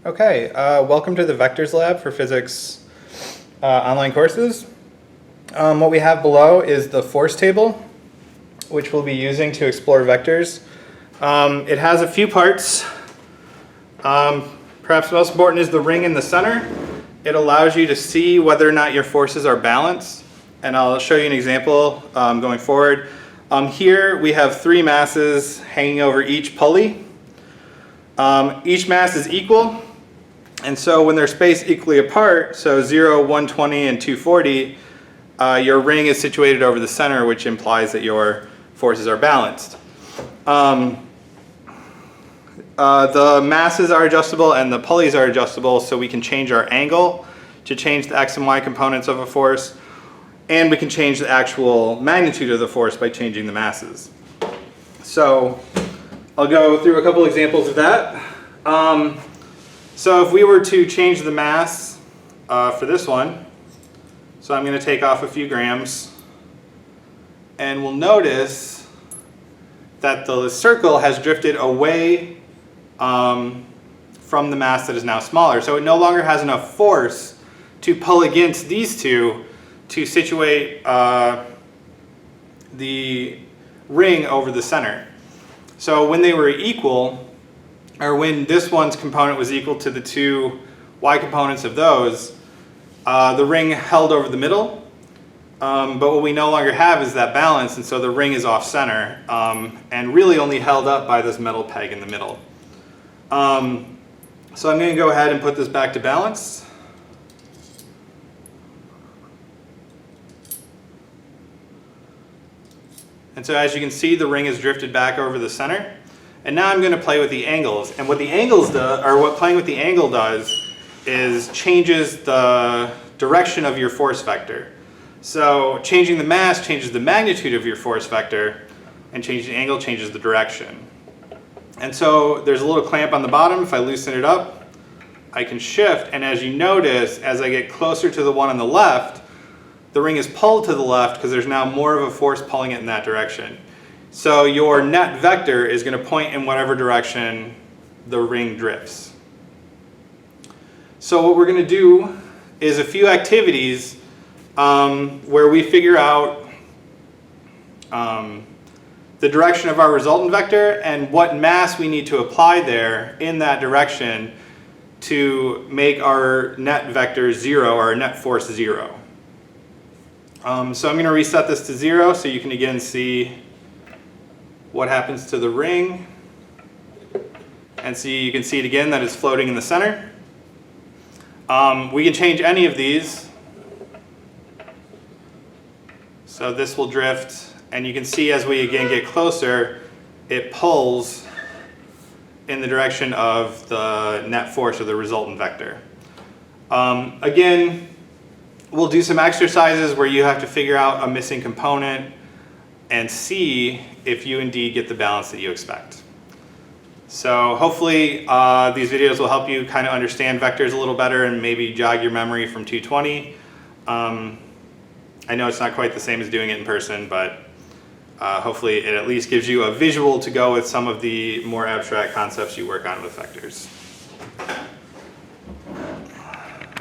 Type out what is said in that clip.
Okay, welcome to the Vectors Lab for Physics online courses. What we have below is the force table, which we'll be using to explore vectors. It has a few parts. Perhaps most important is the ring in the center. It allows you to see whether or not your forces are balanced, and I'll show you an example going forward. Here we have three masses hanging over each pulley. Each mass is equal, and so when they're spaced equally apart, so 0, 120, and 240, your ring is situated over the center, which implies that your forces are balanced. The masses are adjustable and the pulleys are adjustable, so we can change our angle to change the x and y components of a force, and we can change the actual magnitude of the force by changing the masses. So I'll go through a couple examples of that. So if we were to change the mass for this one, so I'm going to take off a few grams, and we'll notice that the circle has drifted away from the mass that is now smaller. So it no longer has enough force to pull against these two to situate the ring over the center. So when they were equal, or when this one's component was equal to the two y components of those, the ring held over the middle. But what we no longer have is that balance, and so the ring is off center and really only held up by this metal peg in the middle. So I'm going to go ahead and put this back to balance. And so as you can see, the ring is drifted back over the center. And now I'm going to play with the angles. And what the angles do, or what playing with the angle does, is changes the direction of your force vector. So changing the mass changes the magnitude of your force vector, and changing the angle changes the direction. And so there's a little clamp on the bottom. If I loosen it up, I can shift. And as you notice, as I get closer to the one on the left, the ring is pulled to the left because there's now more of a force pulling it in that direction. So your net vector is going to point in whatever direction the ring drifts. So what we're going to do is a few activities where we figure out the direction of our resultant vector and what mass we need to apply there in that direction to make our net vector 0, or our net force 0. So I'm going to reset this to 0 so you can again see what happens to the ring, and see, you can see it again that it's floating in the center. We can change any of these. So this will drift, and you can see as we again get closer, it pulls in the direction of the net force, or the resultant vector. Again, we'll do some exercises where you have to figure out a missing component and see if you indeed get the balance that you expect. So hopefully these videos will help you kind of understand vectors a little better and maybe jog your memory from 220. I know it's not quite the same as doing it in person, but hopefully it at least gives you a visual to go with some of the more abstract concepts you work on with vectors.